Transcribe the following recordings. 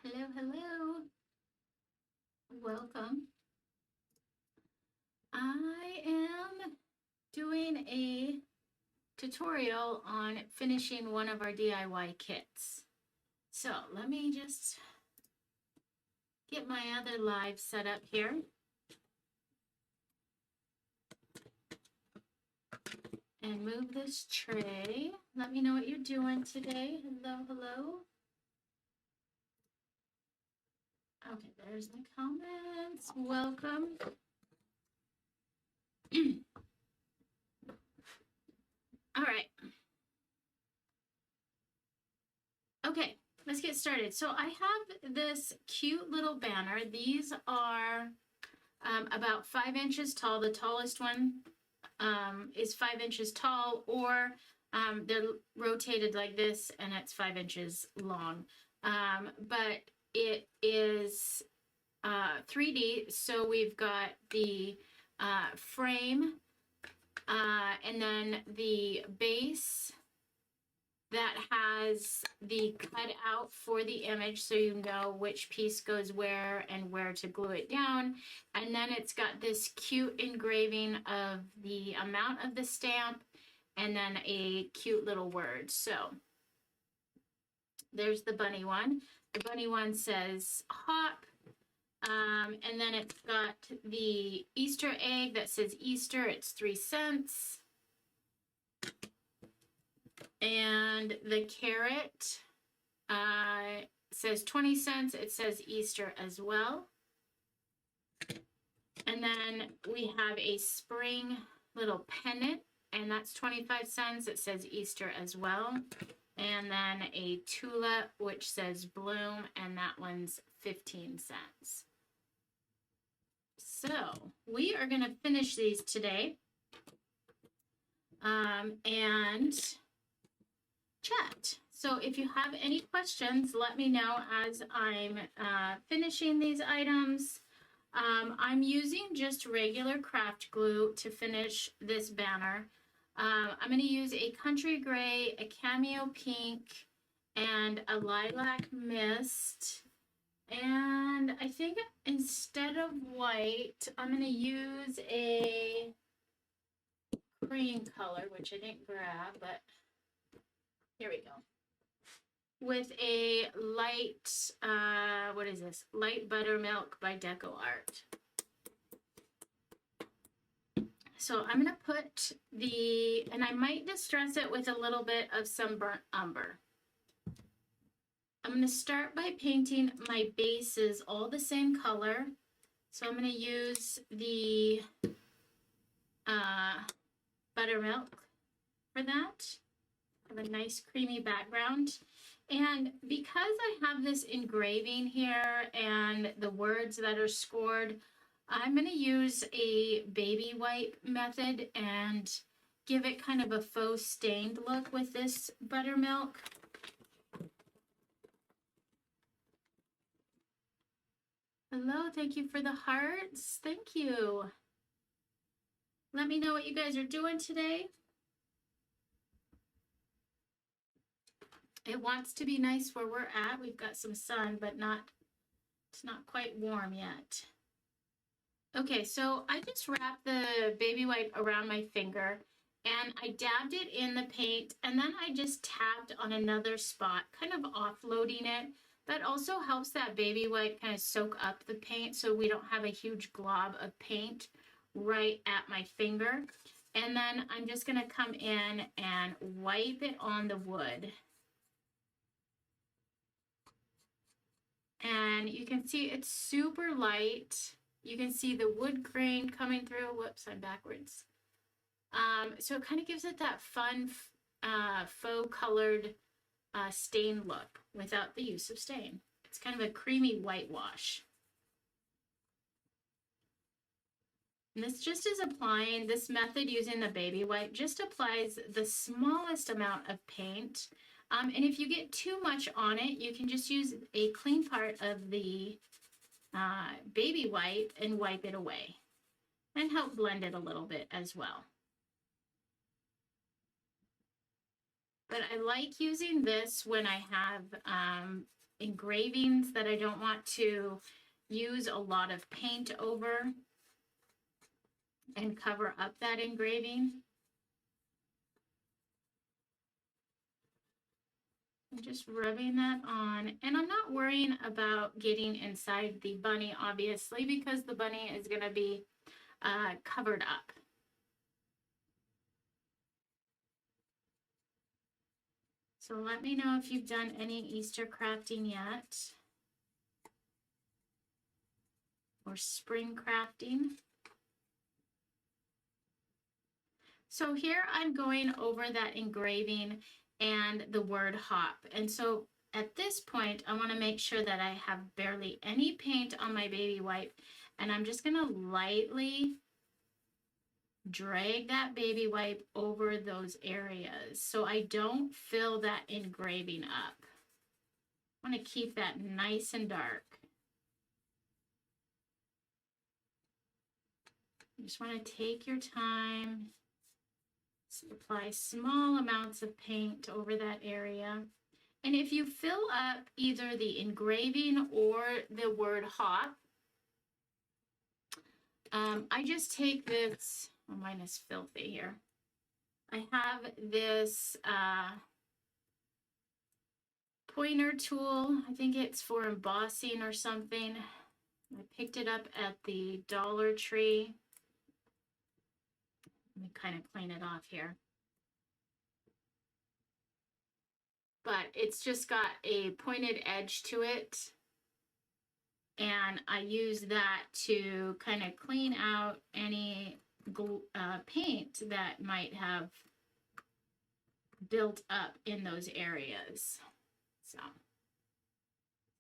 Hello, hello. Welcome. I am doing a tutorial on finishing one of our DIY kits. So let me just get my other live set up here. And move this tray. Let me know what you're doing today. Hello, hello. Okay, there's the comments. Welcome. All right. Okay, let's get started. So I have this cute little banner. These are about 5 inches tall. The tallest one is 5 inches tall, or they're rotated like this and it's 5 inches long. But it is 3D, so we've got the frame and then the base that has the cutout for the image, so you know which piece goes where and where to glue it down. And then it's got this cute engraving of the amount of the stamp and then a cute little word. So there's the bunny one. The bunny one says hop. And then it's got the Easter egg that says Easter. It's 3 cents. And the carrot says 20 cents. It says Easter as well. And then we have a spring little pennant, and that's 25 cents. It says Easter as well. And then a tulip, which says bloom, and that one's 15 cents. So we are going to finish these today. And chat. So if you have any questions, let me know as I'm finishing these items. I'm using just regular craft glue to finish this banner. I'm going to use a country gray, a cameo pink, and a lilac mist. And I think instead of white, I'm going to use a cream color, which I didn't grab, but here we go. With a light, what is this? Light Buttermilk by Deco Art. So I'm going to put the, and I might distress it with a little bit of some burnt umber. I'm going to start by painting my bases all the same color. So I'm going to use the buttermilk for that. Have a nice creamy background. And because I have this engraving here and the words that are scored, I'm going to use a baby wipe method and give it kind of a faux stained look with this buttermilk. Hello, thank you for the hearts. Thank you. Let me know what you guys are doing today. It wants to be nice where we're at. We've got some sun, but it's not quite warm yet. Okay, so I just wrapped the baby wipe around my finger and I dabbed it in the paint, and then I just tapped on another spot, kind of offloading it. That also helps that baby wipe kind of soak up the paint so we don't have a huge glob of paint right at my finger. And then I'm just going to come in and wipe it on the wood. And you can see it's super light. You can see the wood grain coming through. Whoops, I'm backwards. So it kind of gives it that fun faux colored stain look without the use of stain. It's kind of a creamy whitewash. And this just is applying, this method using the baby wipe just applies the smallest amount of paint. And if you get too much on it, you can just use a clean part of the baby wipe and wipe it away and help blend it a little bit as well. But I like using this when I have engravings that I don't want to use a lot of paint over and cover up that engraving. I'm just rubbing that on, and I'm not worrying about getting inside the bunny, obviously, because the bunny is going to be covered up. So let me know if you've done any Easter crafting yet, or spring crafting. So here I'm going over that engraving and the word hop. And so at this point, I want to make sure that I have barely any paint on my baby wipe, and I'm just going to lightly drag that baby wipe over those areas so I don't fill that engraving up. I want to keep that nice and dark. You just want to take your time, apply small amounts of paint over that area. And if you fill up either the engraving or the word hop, I just take this, oh, mine is filthy here. I have this pointer tool. I think it's for embossing or something. I picked it up at the Dollar Tree. Let me kind of clean it off here. But it's just got a pointed edge to it. And I use that to kind of clean out any paint that might have built up in those areas. So,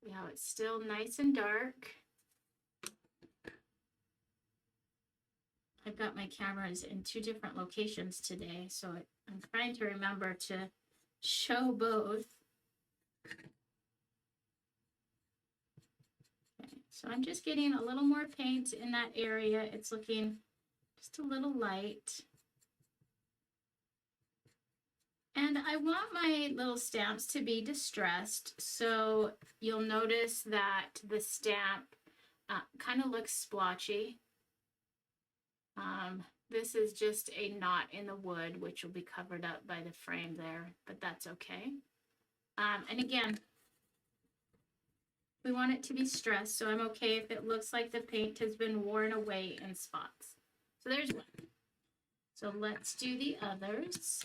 see how it's still nice and dark. I've got my cameras in 2 different locations today, so I'm trying to remember to show both. Okay, so I'm just getting a little more paint in that area. It's looking just a little light. And I want my little stamps to be distressed, so you'll notice that the stamp kind of looks splotchy. This is just a knot in the wood, which will be covered up by the frame there, but that's okay. And again, we want it to be stressed, so I'm okay if it looks like the paint has been worn away in spots. So there's one. So let's do the others.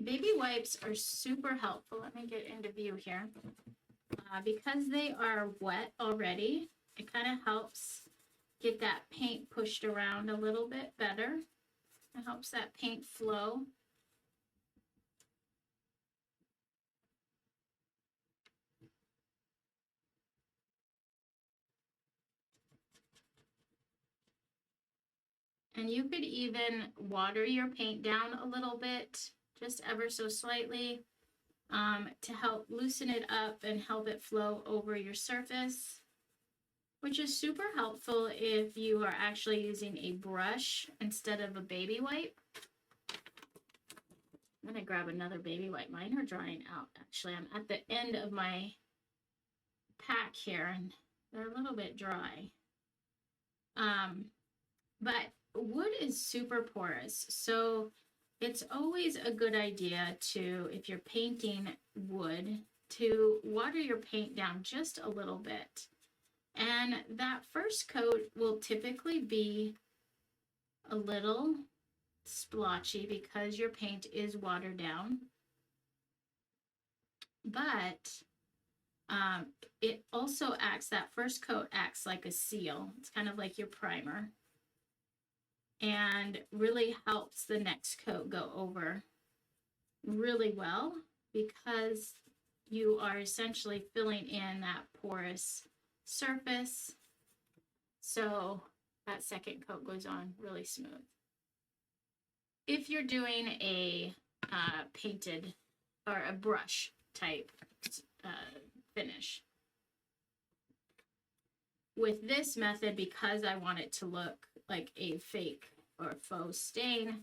Baby wipes are super helpful. Let me get into view here. Because they are wet already, it kind of helps get that paint pushed around a little bit better. It helps that paint flow. And you could even water your paint down a little bit, just ever so slightly, to help loosen it up and help it flow over your surface, which is super helpful if you are actually using a brush instead of a baby wipe. I'm going to grab another baby wipe. Mine are drying out, actually. I'm at the end of my pack here, and they're a little bit dry. But wood is super porous, so it's always a good idea to, if you're painting wood, to water your paint down just a little bit. And that first coat will typically be a little splotchy because your paint is watered down. But it also acts, that first coat acts like a seal. It's kind of like your primer. And really helps the next coat go over really well because you are essentially filling in that porous surface. So that second coat goes on really smooth. If you're doing a painted or a brush type finish. With this method, because I want it to look like a fake or faux stain,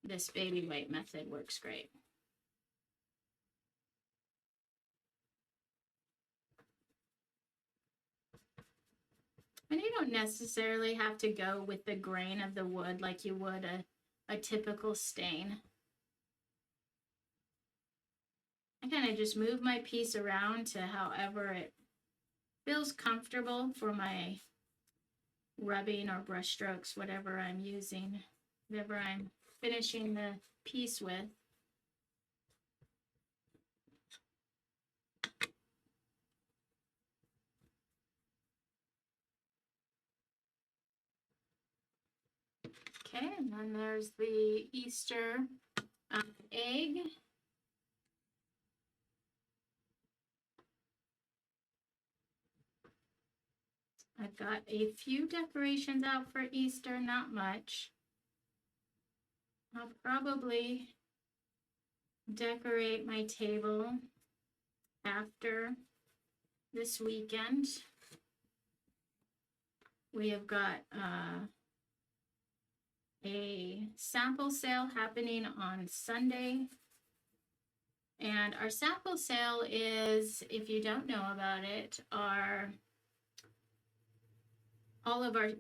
this baby wipe method works great. And you don't necessarily have to go with the grain of the wood like you would a typical stain. I kind of just move my piece around to however it feels comfortable for my rubbing or brush strokes, whatever I'm using, whatever I'm finishing the piece with. Okay, and then there's the Easter egg. I've got a few decorations out for Easter, not much. I'll probably decorate my table after this weekend. We have got a sample sale happening on Sunday. And our sample sale is, if you don't know about it,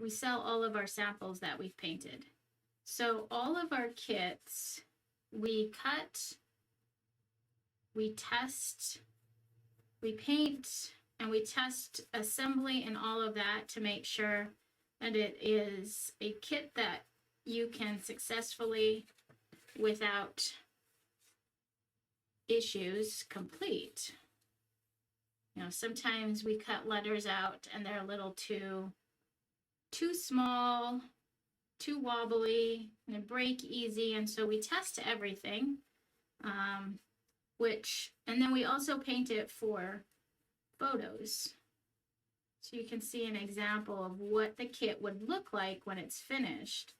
we sell all of our samples that we've painted. So all of our kits, we cut, we test, we paint, and we test assembly and all of that to make sure that it is a kit that you can successfully, without issues, complete. You know, sometimes we cut letters out and they're a little too small, too wobbly, and they break easy, and so we test everything, and then we also paint it for photos. So you can see an example of what the kit would look like when it's finished,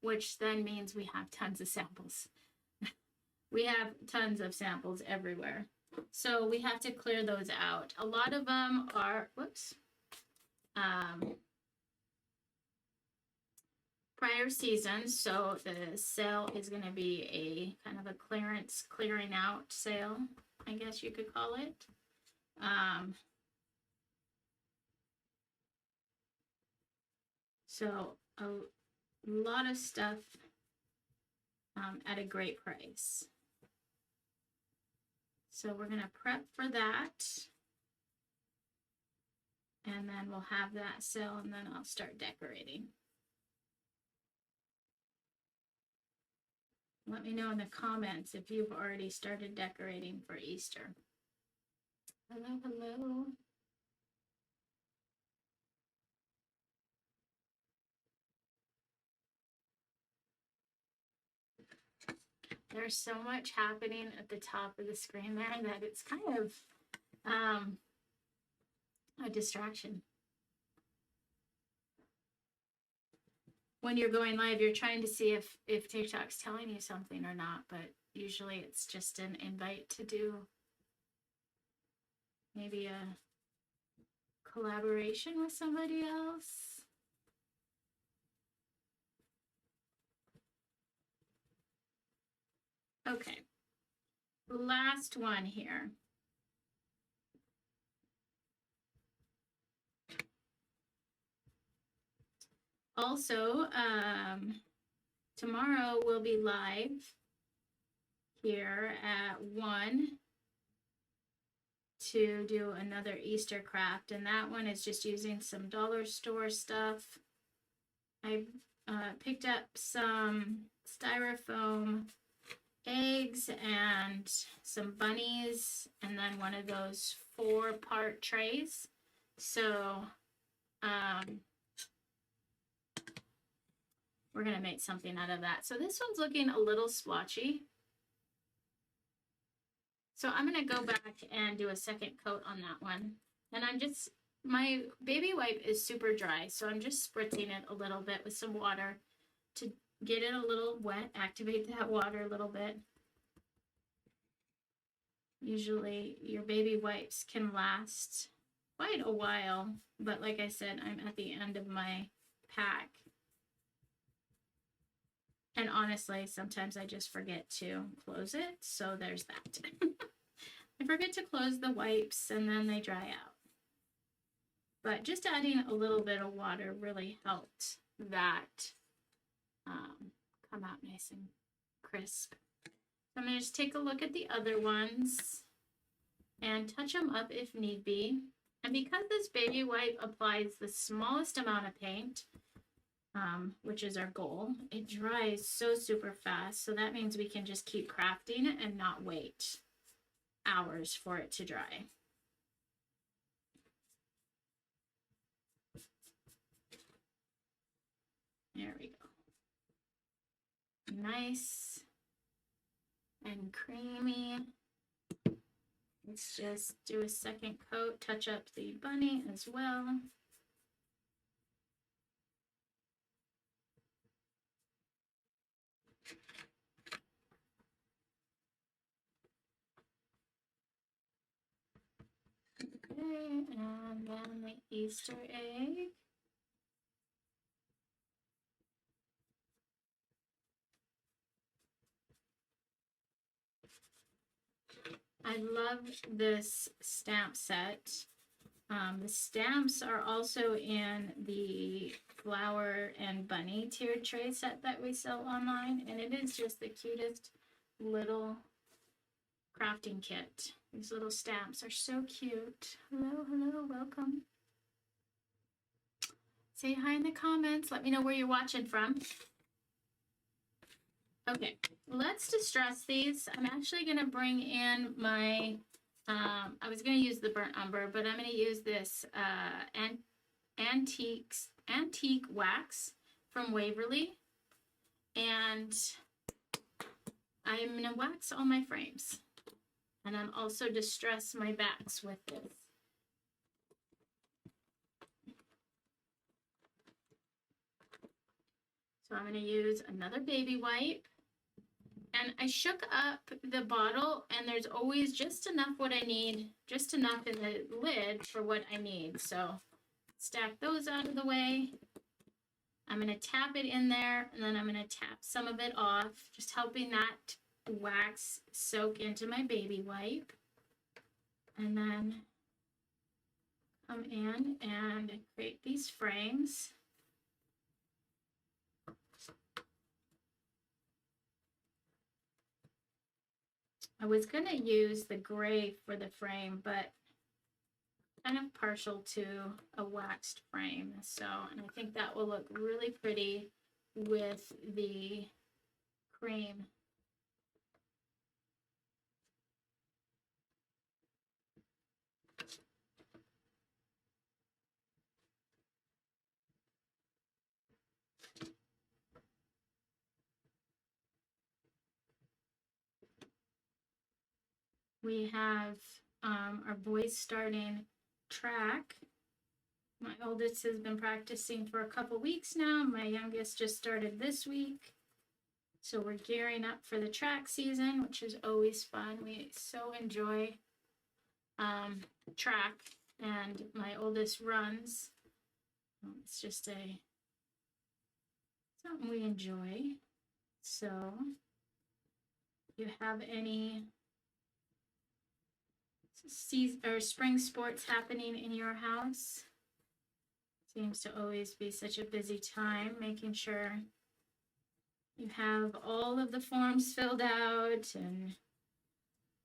which then means we have tons of samples. We have tons of samples everywhere. So we have to clear those out. A lot of them are, prior seasons, so the sale is going to be a kind of a clearing out sale, I guess you could call it. So a lot of stuff at a great price. So we're going to prep for that. And then we'll have that sale, and then I'll start decorating. Let me know in the comments if you've already started decorating for Easter. Hello, hello. There's so much happening at the top of the screen there that it's kind of a distraction. When you're going live, you're trying to see if TikTok's telling you something or not, but usually it's just an invite to do maybe a collaboration with somebody else. Okay, last one here. Also, tomorrow we'll be live here at 1 to do another Easter craft, and that one is just using some dollar store stuff. I picked up some styrofoam eggs and some bunnies, and then one of those 4-part trays. So we're going to make something out of that. So this one's looking a little splotchy. So I'm going to go back and do a second coat on that one. And my baby wipe is super dry, so I'm just spritzing it a little bit with some water to get it a little wet, activate that water a little bit. Usually your baby wipes can last quite a while, but like I said, I'm at the end of my pack. And honestly, sometimes I just forget to close it, so there's that. I forget to close the wipes and then they dry out. But just adding a little bit of water really helped that come out nice and crisp. So I'm going to just take a look at the other ones and touch them up if need be. And because this baby wipe applies the smallest amount of paint, which is our goal, it dries so super fast. So that means we can just keep crafting it and not wait hours for it to dry. There we go. Nice and creamy. Let's just do a second coat, touch up the bunny as well. Okay, and then the Easter egg. I love this stamp set. The stamps are also in the flower and bunny tiered tray set that we sell online, and it is just the cutest little crafting kit. These little stamps are so cute. Hello, hello, welcome. Say hi in the comments. Let me know where you're watching from. Okay, let's distress these. I'm actually going to bring in my, I was going to use the burnt umber, but I'm going to use this antique wax from Waverly. And I'm going to wax all my frames. And I'm also distress my backs with this. So I'm going to use another baby wipe. And I shook up the bottle, and there's always just enough what I need, just enough in the lid for what I need. So stack those out of the way. I'm going to tap it in there, and then I'm going to tap some of it off, just helping that wax soak into my baby wipe. And then come in and create these frames. I was going to use the gray for the frame, but kind of partial to a waxed frame. So, and I think that will look really pretty with the cream. We have our boys starting track. My oldest has been practicing for a couple weeks now. My youngest just started this week. So we're gearing up for the track season, which is always fun. We so enjoy track, and my oldest runs. It's just something we enjoy. So if you have any spring sports happening in your house, seems to always be such a busy time, making sure you have all of the forms filled out and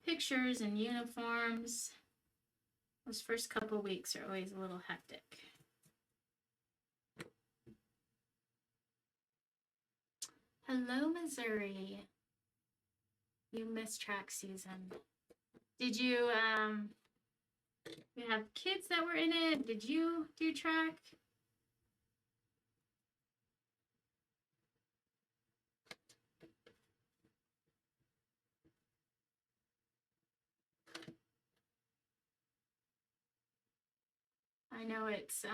pictures and uniforms. Those first couple weeks are always a little hectic. Hello, Missouri. You missed track season. Did you have kids that were in it? Did you do track? I know it's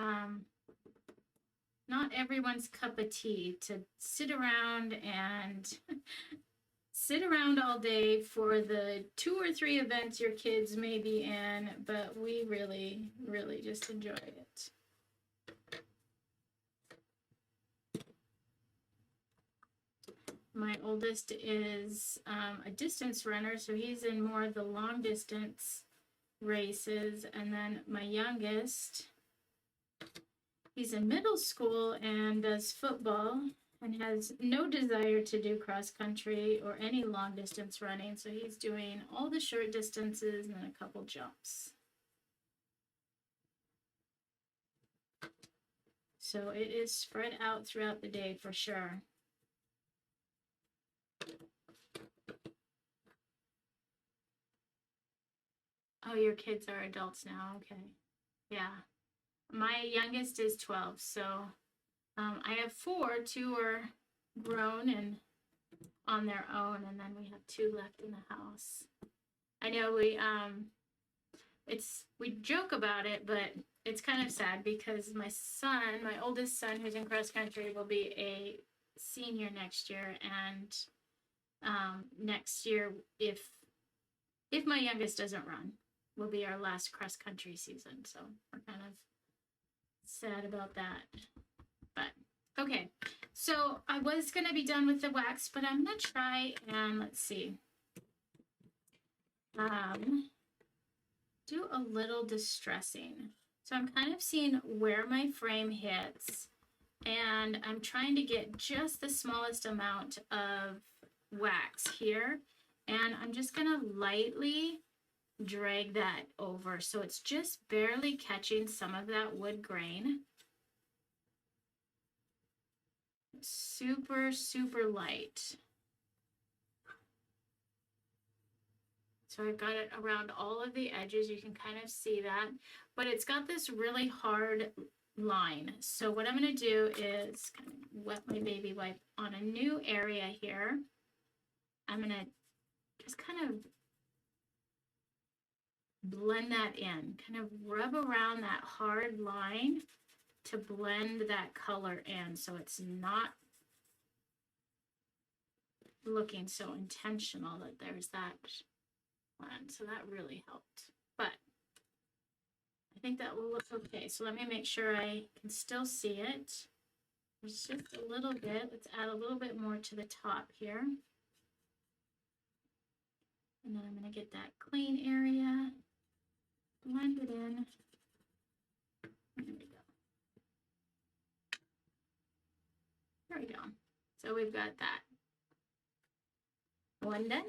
not everyone's cup of tea to sit around and sit around all day for the 2 or 3 events your kids may be in, but we really, really just enjoy it. My oldest is a distance runner, so he's in more of the long distance races. And then my youngest, he's in middle school and does football and has no desire to do cross country or any long distance running. So he's doing all the short distances and then a couple jumps. So it is spread out throughout the day for sure. Oh, your kids are adults now. Okay. Yeah. My youngest is 12. So I have 4. 2 are grown and on their own. And then we have 2 left in the house. I know we joke about it, but it's kind of sad because my son, my oldest son who's in cross country, will be a senior next year. And next year, if my youngest doesn't run, will be our last cross country season. So we're kind of sad about that. But okay, so I was going to be done with the wax, but I'm going to try and let's see. Do a little distressing. So I'm kind of seeing where my frame hits, and I'm trying to get just the smallest amount of wax here, and I'm just going to lightly drag that over so it's just barely catching some of that wood grain. Super, super light. So I've got it around all of the edges. You can kind of see that, but it's got this really hard line. So what I'm going to do is kind of wet my baby wipe on a new area here. I'm going to just kind of blend that in, kind of rub around that hard line to blend that color in so it's not looking so intentional that there's that blend. So that really helped, but I think that will look okay. So let me make sure I can still see it. There's just a little bit. Let's add a little bit more to the top here. And then I'm going to get that clean area, blend it in. There we go. There we go. So we've got that one done.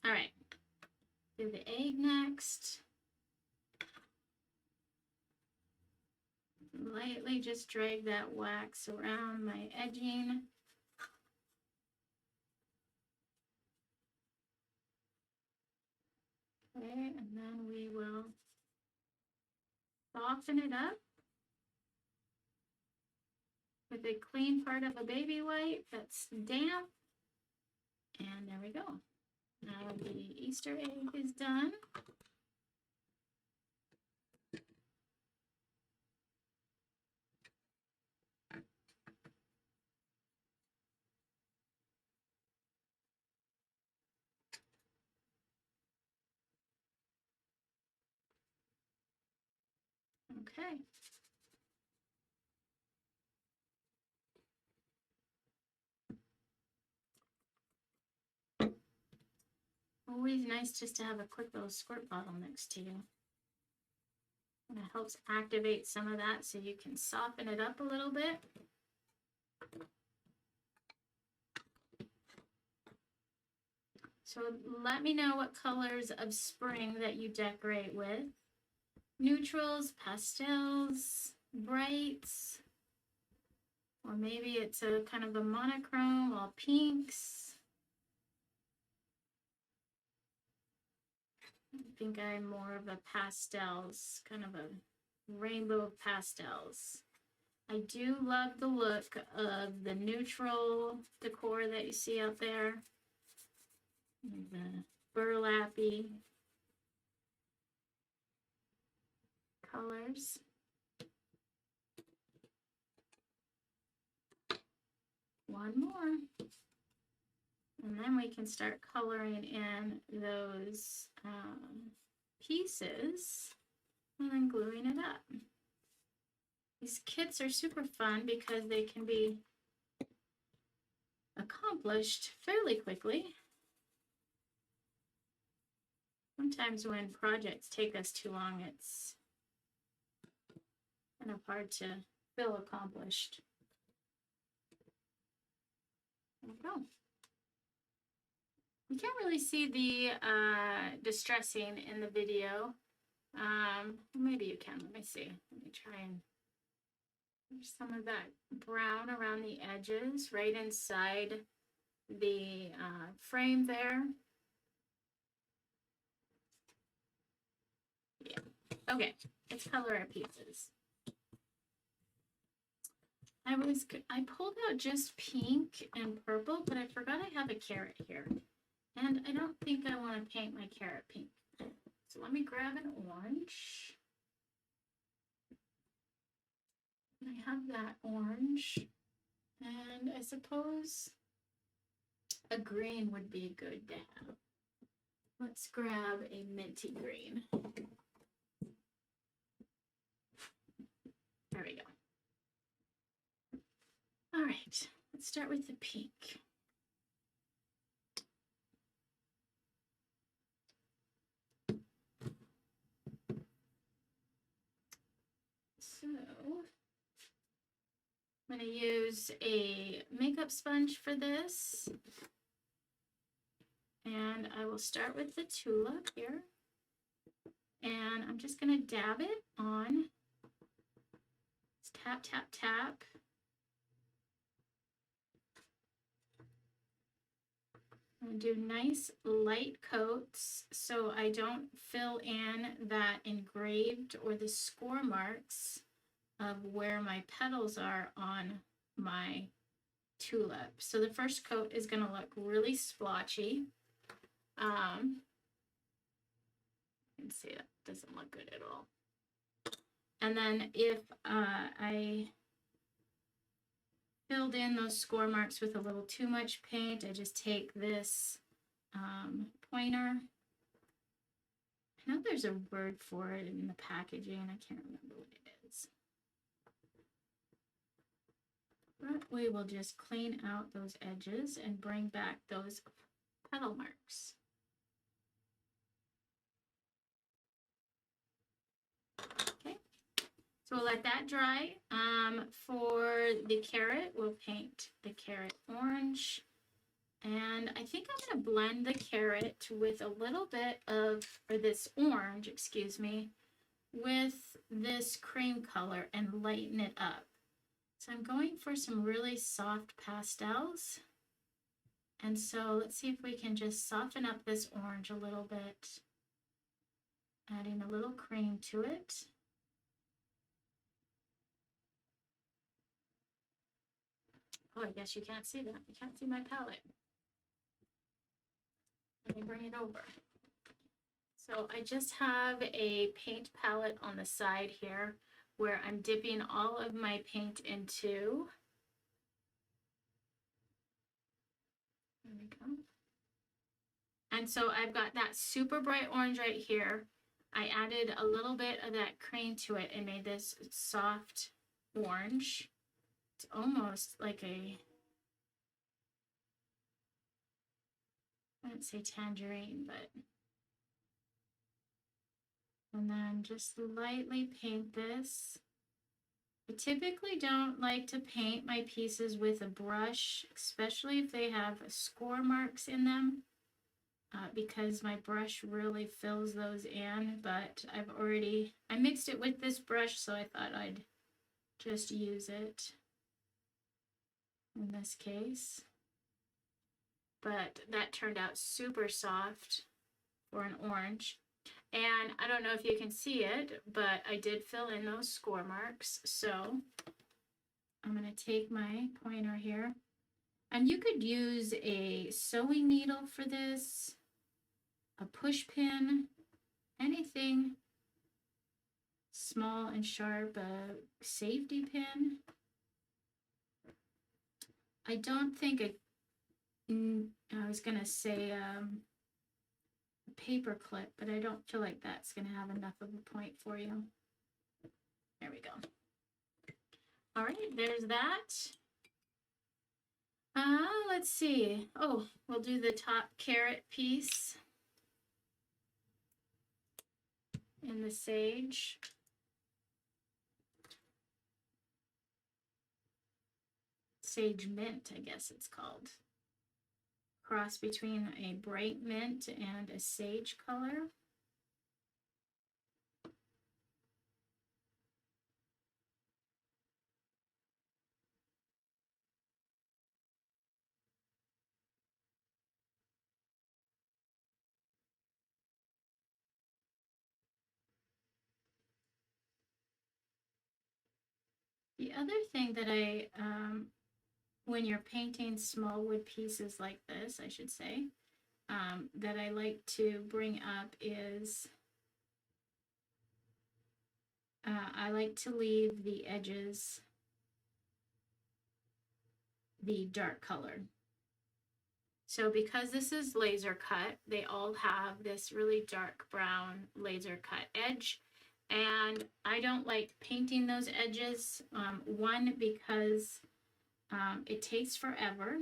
All right. Do the egg next. Lightly just drag that wax around my edging. Okay, and then we will soften it up with a clean part of a baby wipe that's damp. And there we go. Now the Easter egg is done. Okay. Always nice just to have a quick little squirt bottle next to you. And it helps activate some of that so you can soften it up a little bit. So let me know what colors of spring that you decorate with. Neutrals, pastels, brights, or maybe it's a kind of a monochrome, all pinks. I think I'm more of a pastels, kind of a rainbow of pastels. I do love the look of the neutral decor that you see out there. The burlappy colors. One more. And then we can start coloring in those pieces and then gluing it up. These kits are super fun because they can be accomplished fairly quickly. Sometimes when projects take us too long, it's kind of hard to feel accomplished. There we go. You can't really see the distressing in the video. Maybe you can. Let me see. Let me try and there's some of that brown around the edges right inside the frame there. Yeah. Okay, let's color our pieces. I pulled out just pink and purple, but I forgot I have a carrot here. And I don't think I want to paint my carrot pink. So let me grab an orange. I have that orange. And I suppose a green would be good to have. Let's grab a minty green. There we go. All right, let's start with the pink. So I'm going to use a makeup sponge for this. And I will start with the Tulip here. And I'm just going to dab it on. Just tap, tap, tap. I'm going to do nice light coats so I don't fill in that engraved or the score marks of where my petals are on my tulip. So the first coat is going to look really splotchy. You can see that doesn't look good at all. And then if I filled in those score marks with a little too much paint, I just take this pointer. I know there's a word for it in the packaging. I can't remember what it is. But we will just clean out those edges and bring back those petal marks. Okay, so we'll let that dry. For the carrot, we'll paint the carrot orange. And I think I'm going to blend the carrot with a little bit of, or this orange, excuse me, with this cream color and lighten it up. So I'm going for some really soft pastels. And so let's see if we can just soften up this orange a little bit, adding a little cream to it. Oh, I guess you can't see that. You can't see my palette. Let me bring it over. So I just have a paint palette on the side here where I'm dipping all of my paint into. There we go. And so I've got that super bright orange right here. I added a little bit of that cream to it and made this soft orange. It's almost like a, I wouldn't say tangerine, but, and then just lightly paint this. I typically don't like to paint my pieces with a brush, especially if they have score marks in them, because my brush really fills those in, but I mixed it with this brush, so I thought I'd just use it in this case. But that turned out super soft for an orange. And I don't know if you can see it, but I did fill in those score marks. So I'm going to take my pointer here. And you could use a sewing needle for this, a push pin, anything small and sharp, a safety pin. I don't think I was going to say a paper clip, but I don't feel like that's going to have enough of a point for you. There we go. All right, there's that. Let's see. Oh, we'll do the top carrot piece in the sage. Sage mint, I guess it's called. Cross between a bright mint and a sage color. The other thing that when you're painting small wood pieces like this, I should say, that I like to bring up is I like to leave the edges the dark color. So because this is laser cut, they all have this really dark brown laser cut edge. And I don't like painting those edges. One, because it takes forever,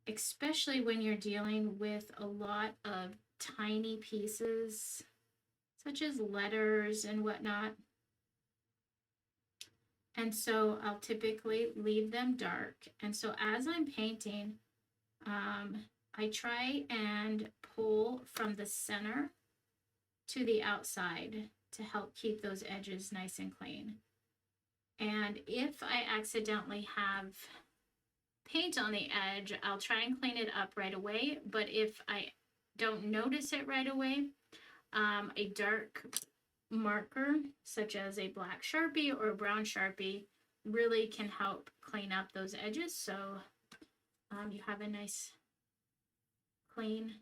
especially when you're dealing with a lot of tiny pieces, such as letters and whatnot. And so I'll typically leave them dark. And so as I'm painting, I try and pull from the center to the outside to help keep those edges nice and clean. And if I accidentally have paint on the edge, I'll try and clean it up right away. But if I don't notice it right away, a dark marker, such as a black Sharpie or a brown Sharpie, really can help clean up those edges. So you have a nice clean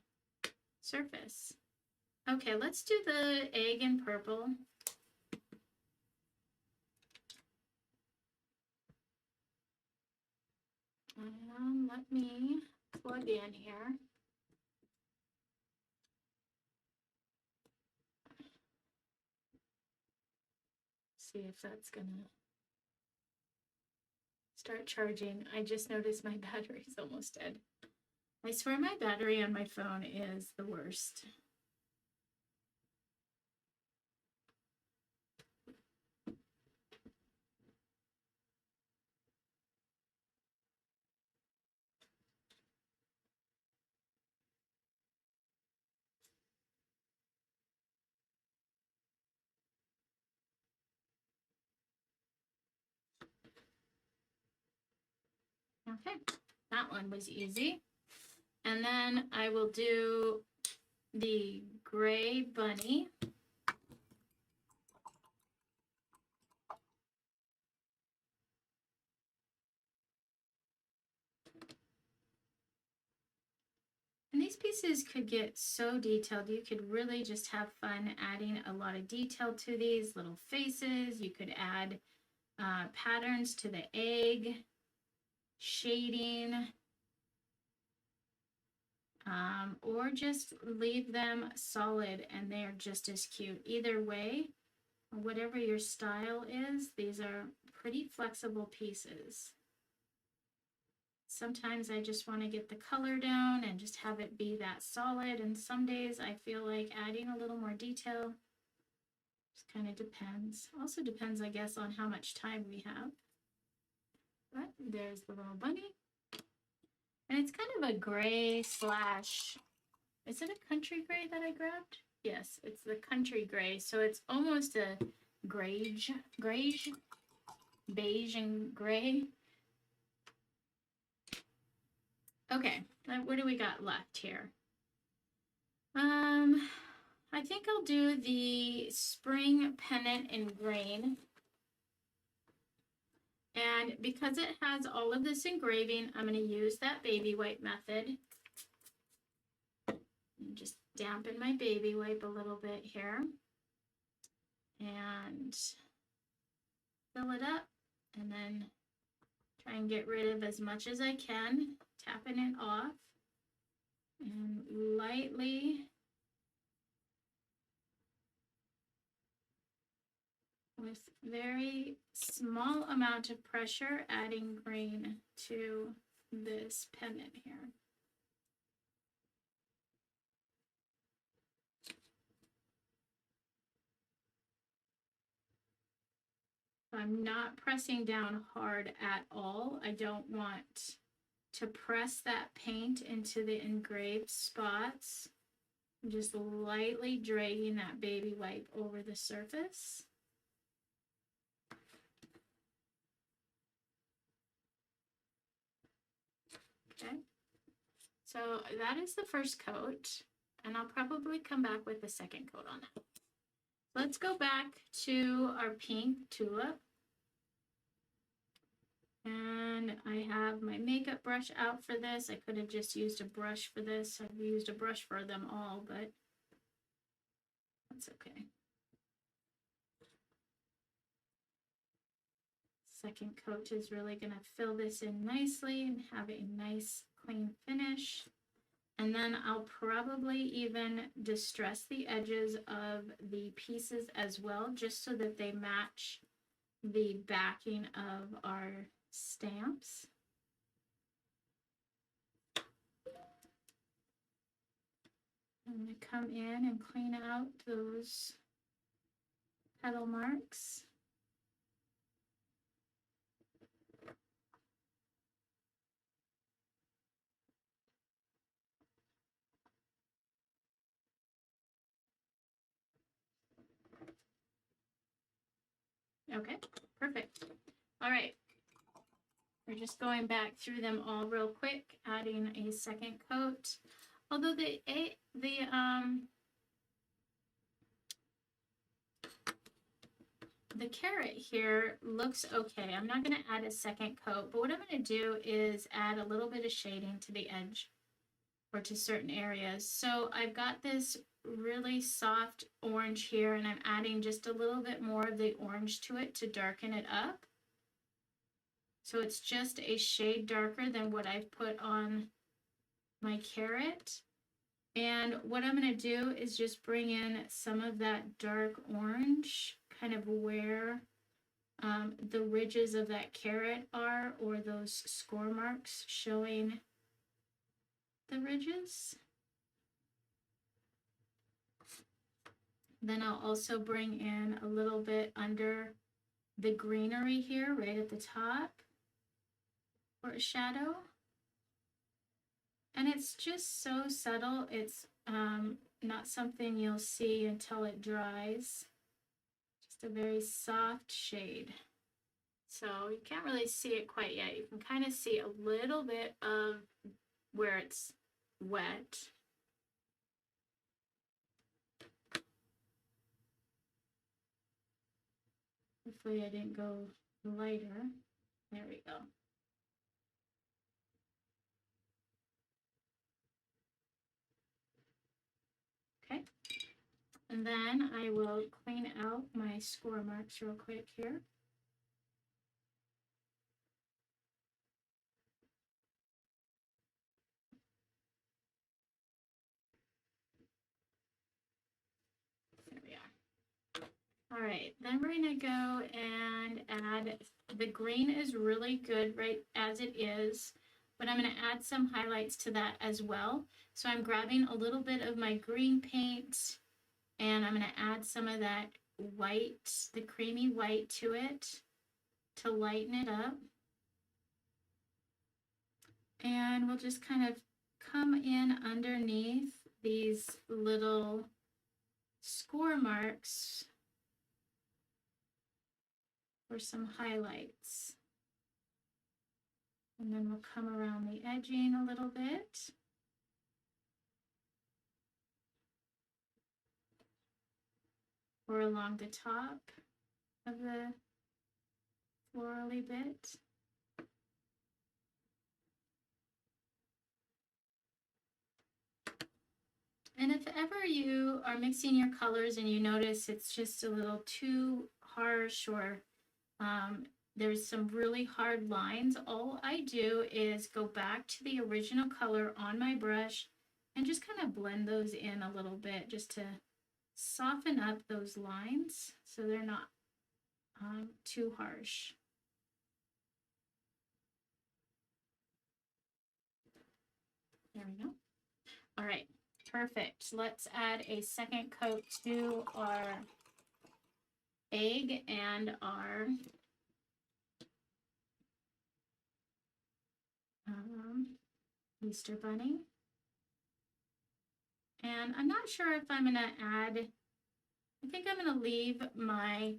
surface. Okay, let's do the egg in purple. Let me plug in here. See if that's gonna start charging. I just noticed my battery's almost dead. I swear my battery on my phone is the worst. Okay, that one was easy. And then I will do the gray bunny. And these pieces could get so detailed. You could really just have fun adding a lot of detail to these little faces. You could add patterns to the egg, shading, or just leave them solid and they're just as cute. Either way, whatever your style is, these are pretty flexible pieces. Sometimes I just want to get the color down and just have it be that solid, and some days I feel like adding a little more detail. Just kind of depends. Also depends, I guess, on how much time we have. But there's the little bunny. And it's kind of a gray slash, is it a country gray that I grabbed? Yes, it's the country gray. So it's almost a beige and gray. Okay, what do we got left here? I think I'll do the spring pennant in green. And because it has all of this engraving, I'm going to use that baby wipe method. And just dampen my baby wipe a little bit here. And fill it up. And then try and get rid of as much as I can, tapping it off. And lightly with very small amount of pressure, adding green to this pendant here. I'm not pressing down hard at all. I don't want to press that paint into the engraved spots. I'm just lightly dragging that baby wipe over the surface. Okay, so that is the first coat, and I'll probably come back with the second coat on that. Let's go back to our pink tulip. And I have my makeup brush out for this. I could have just used a brush for this. I've used a brush for them all, but that's okay. Second coat is really going to fill this in nicely and have a nice clean finish. And then I'll probably even distress the edges of the pieces as well, just so that they match the backing of our stamps. I'm going to come in and clean out those petal marks. Okay, perfect. All right. We're just going back through them all real quick, adding a second coat. Although the carrot here looks okay. I'm not going to add a second coat, but what I'm going to do is add a little bit of shading to the edge or to certain areas. So I've got this really soft orange here, and I'm adding just a little bit more of the orange to it to darken it up. So it's just a shade darker than what I've put on my carrot. And what I'm going to do is just bring in some of that dark orange, kind of where the ridges of that carrot are, or those score marks showing the ridges. Then I'll also bring in a little bit under the greenery here, right at the top, for a shadow. And it's just so subtle. It's not something you'll see until it dries. Just a very soft shade. So you can't really see it quite yet. You can kind of see a little bit of where it's wet. Hopefully I didn't go lighter. There we go. Okay. And then I will clean out my score marks real quick here. There we are. All right, then we're gonna go and add, the green is really good right as it is, but I'm gonna add some highlights to that as well. So I'm grabbing a little bit of my green paint, and I'm gonna add some of that white, the creamy white to it to lighten it up. And we'll just kind of come in underneath these little score marks for some highlights. And then we'll come around the edging a little bit. Or along the top of the florally bit. And if ever you are mixing your colors and you notice it's just a little too harsh, or there's some really hard lines, all I do is go back to the original color on my brush and just kind of blend those in a little bit, just to soften up those lines so they're not too harsh. There we go. All right, perfect. Let's add a second coat to our egg and our Easter bunny. And I'm not sure if I'm going to add, I think I'm going to leave my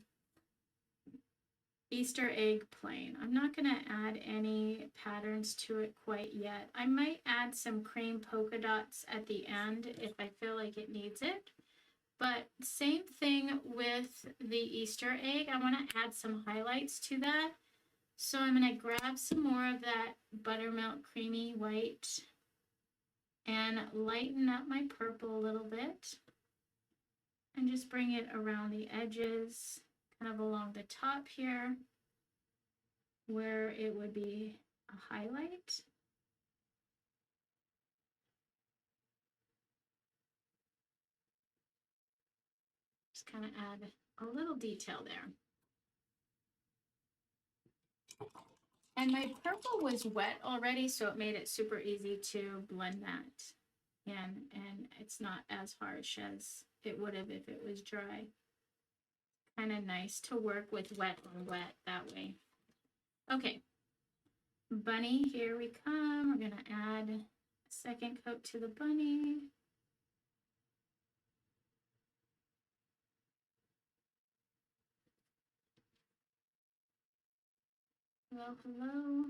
Easter egg plain. I'm not going to add any patterns to it quite yet. I might add some cream polka dots at the end if I feel like it needs it. But same thing with the Easter egg. I want to add some highlights to that. So I'm going to grab some more of that buttermilk creamy white and lighten up my purple a little bit. And just bring it around the edges, kind of along the top here, where it would be a highlight. Just kind of add a little detail there. And my purple was wet already, so it made it super easy to blend that in, and it's not as harsh as it would have if it was dry. Kind of nice to work with wet on wet that way. Okay, bunny, here we come. We're gonna add a second coat to the bunny. Hello, hello.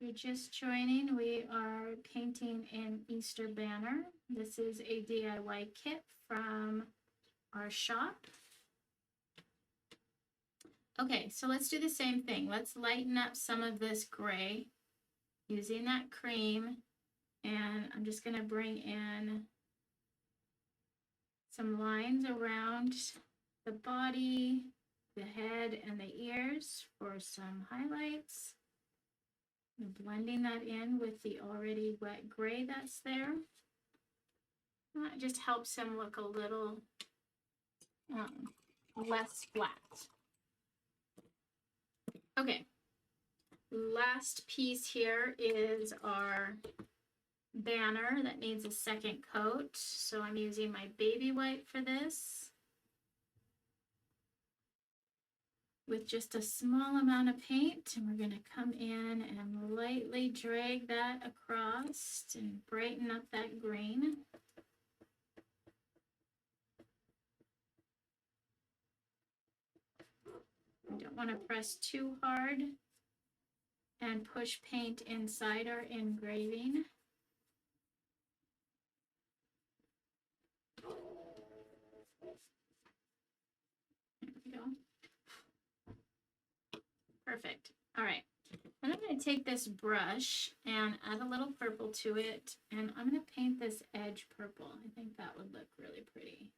If you're just joining, we are painting an Easter banner. This is a DIY kit from our shop. Okay, so let's do the same thing. Let's lighten up some of this gray using that cream. And I'm just gonna bring in some lines around the body, the head, and the ears for some highlights. I'm blending that in with the already wet gray that's there. That just helps him look a little less flat. Okay, last piece here is our banner that needs a second coat. So I'm using my baby white for this with just a small amount of paint, and we're going to come in and lightly drag that across and brighten up that green. I don't want to press too hard and push paint inside our engraving. There we go. Perfect. All right. And I'm going to take this brush and add a little purple to it, and I'm going to paint this edge purple. I think that would look really pretty.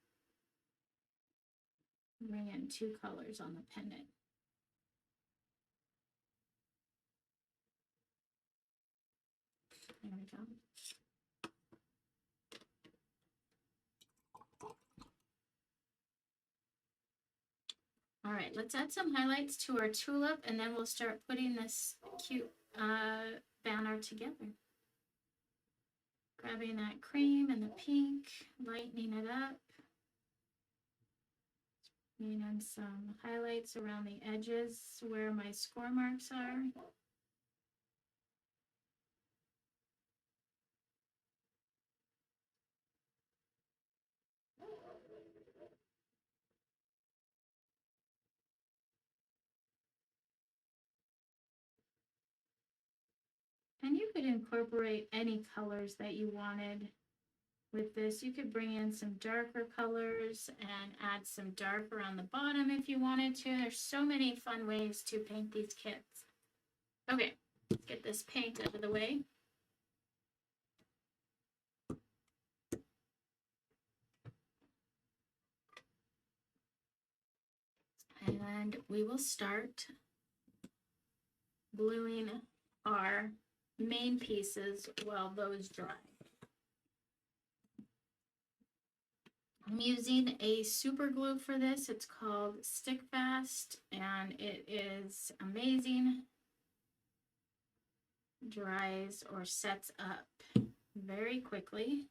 Bring in two colors on the pendant. There we go. All right, let's add some highlights to our tulip, and then we'll start putting this cute banner together. Grabbing that cream and the pink, lightening it up. Putting in some highlights around the edges where my score marks are. And you could incorporate any colors that you wanted with this. You could bring in some darker colors and add some dark around the bottom if you wanted to. There's so many fun ways to paint these kits. Okay, let's get this paint out of the way. And we will start gluing our main pieces while those dry. I'm using a super glue for this. It's called Stick Fast, and it is amazing. Dries or sets up very quickly.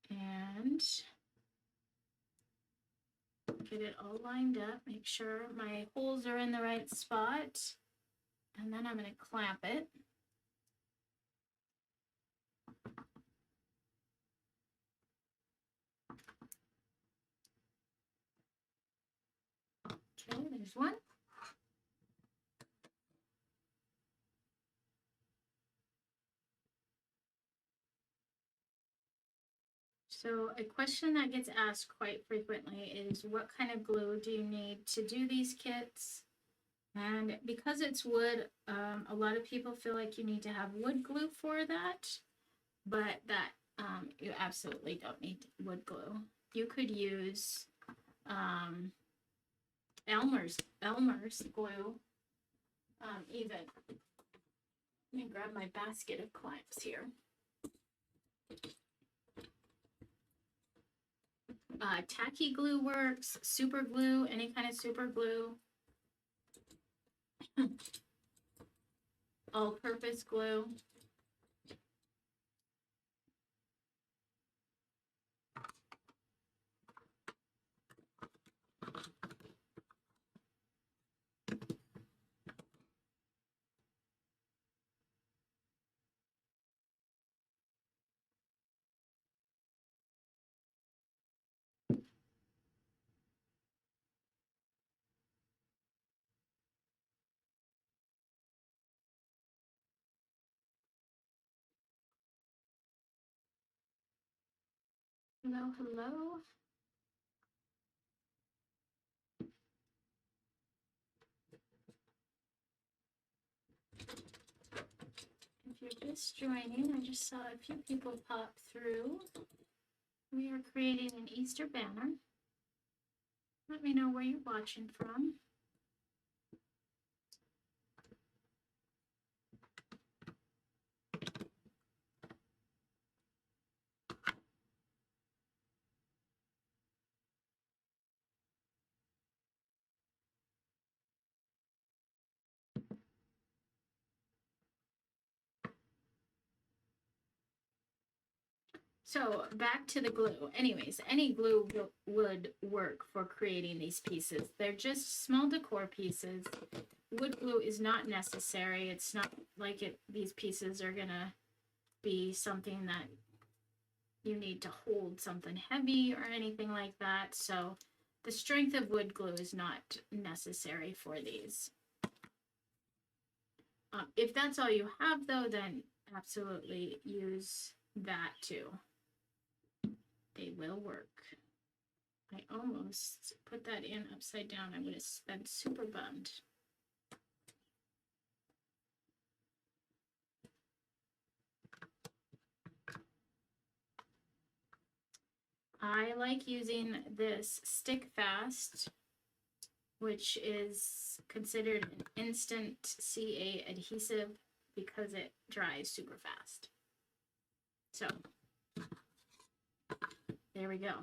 And get it all lined up. Make sure my holes are in the right spot. And then I'm going to clamp it. Okay, there's one. So a question that gets asked quite frequently is, what kind of glue do you need to do these kits? And because it's wood, a lot of people feel like you need to have wood glue for that, but that you absolutely don't need wood glue. You could use Elmer's glue, even. Let me grab my basket of clamps here. Tacky glue works, super glue, any kind of super glue. All-purpose glue. Hello, hello. If you're just joining, I just saw a few people pop through. We are creating an Easter banner. Let me know where you're watching from. So back to the glue. Anyways, any glue would work for creating these pieces. They're just small decor pieces. Wood glue is not necessary. It's not like these pieces are gonna be something that you need to hold something heavy or anything like that. So the strength of wood glue is not necessary for these. If that's all you have though, then absolutely use that too. They will work. I almost put that in upside down. I would have been super bummed. I like using this Stick Fast, which is considered an instant CA adhesive because it dries super fast. So there we go.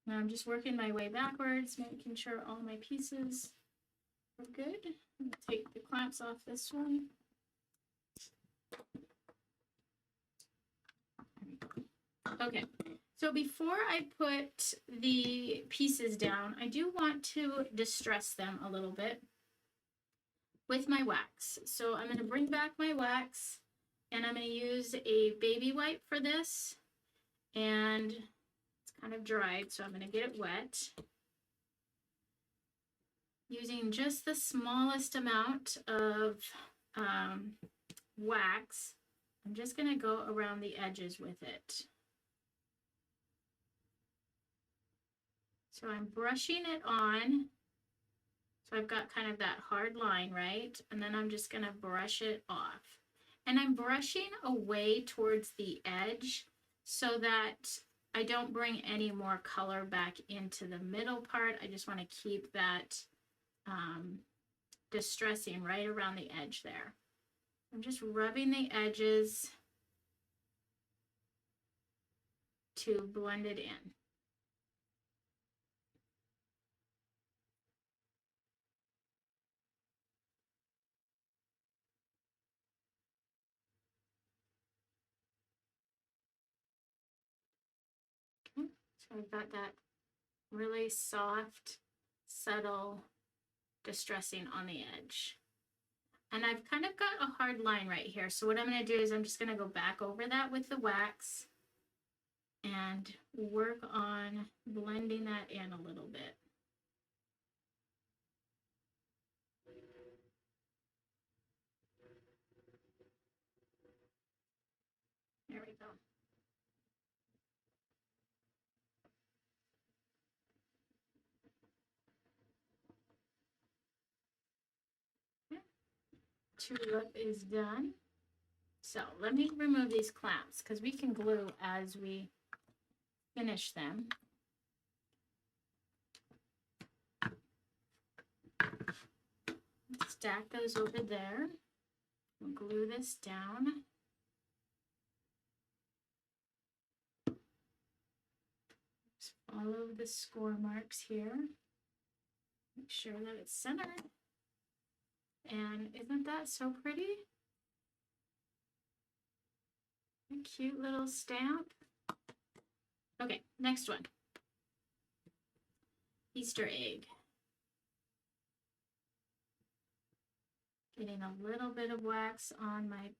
Now I'm just working my way backwards, making sure all my pieces are good. I'm going to take the clamps off this one. Okay, so before I put the pieces down, I do want to distress them a little bit with my wax. So I'm going to bring back my wax, and I'm going to use a baby wipe for this. And it's kind of dried, so I'm going to get it wet. Using just the smallest amount of wax, I'm just going to go around the edges with it. So I'm brushing it on. So I've got kind of that hard line, right? And then I'm just going to brush it off. And I'm brushing away towards the edge so that I don't bring any more color back into the middle part. I just want to keep that distressing right around the edge there. I'm just rubbing the edges to blend it in. Okay, so I've got that really soft, subtle distressing on the edge. And I've kind of got a hard line right here. So what I'm going to do is I'm just going to go back over that with the wax and work on blending that in a little bit. There we go. Tulip is done. So let me remove these clamps because we can glue as we finish them. Stack those over there. We'll glue this down. Just follow the score marks here. Make sure that it's centered. And isn't that so pretty? A cute little stamp. Okay, next one. Easter egg. Getting a little bit of wax on my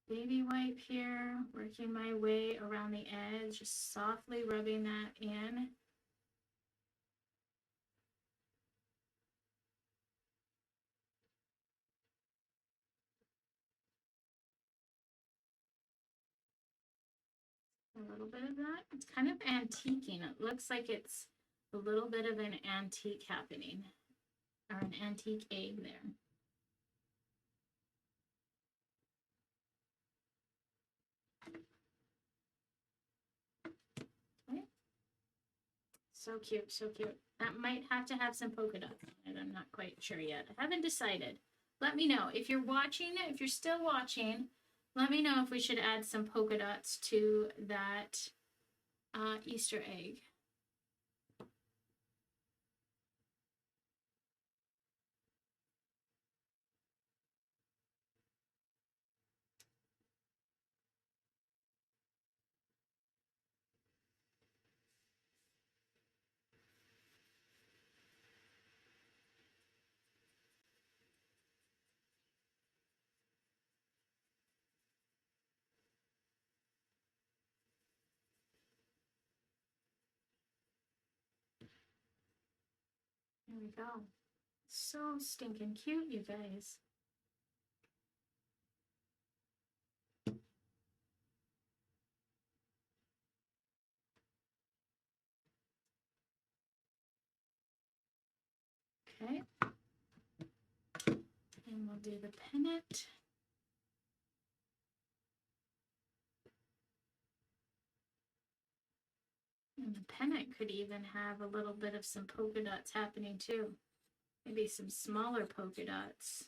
baby wipe here, working my way around the edge, just softly rubbing that in. A little bit of that. It's kind of antiquing. It looks like it's a little bit of an antique happening, or an antique egg there. Okay. So cute, so cute. That might have to have some polka dots on it. I'm not quite sure yet. I haven't decided. Let me know. If you're watching, if you're still watching, let me know if we should add some polka dots to that Easter egg. There we go. So stinking cute, you guys. Okay. And we'll do the pennant. And the pennant could even have a little bit of some polka dots happening too. Maybe some smaller polka dots.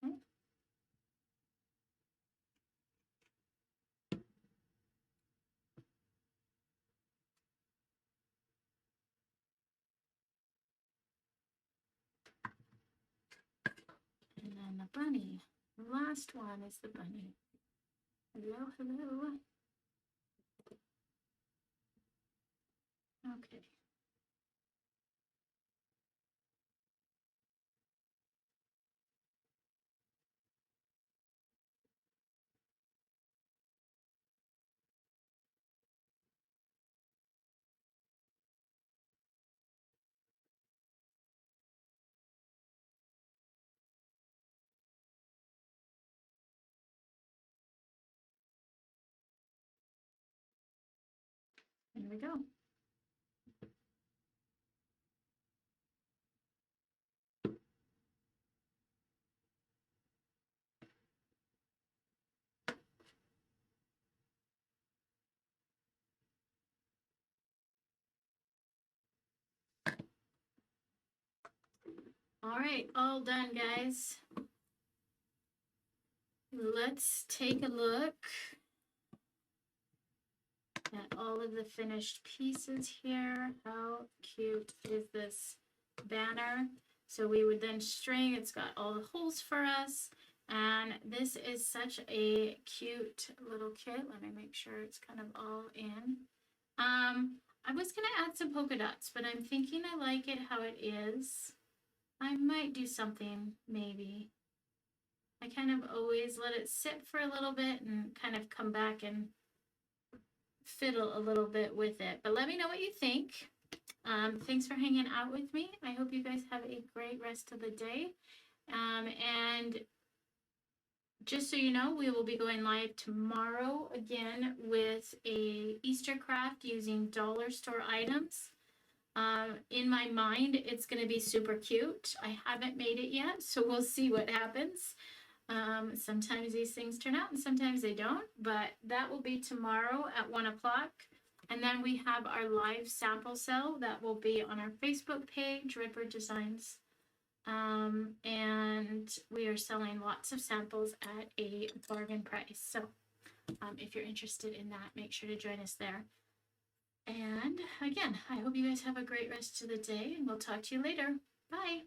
Okay. And then the bunny. The last one is the bunny. Hello, hello. Okay. There we go. All right, all done, guys. Let's take a look at all of the finished pieces here. How cute is this banner? So we would then string, it's got all the holes for us. And this is such a cute little kit. Let me make sure it's kind of all in. I was gonna add some polka dots, but I'm thinking I like it how it is. I might do something, maybe. I kind of always let it sit for a little bit and kind of come back and fiddle a little bit with it. But let me know what you think. Thanks for hanging out with me. I hope you guys have a great rest of the day. And just so you know, we will be going live tomorrow again with a Easter craft using dollar store items. In my mind, it's going to be super cute. I haven't made it yet, so we'll see what happens. Sometimes these things turn out and sometimes they don't, but that will be tomorrow at 1 o'clock. And then we have our live sample sale that will be on our Facebook page, Redbyrd Designs. And we are selling lots of samples at a bargain price. So if you're interested in that, make sure to join us there. And again, I hope you guys have a great rest of the day, and we'll talk to you later. Bye.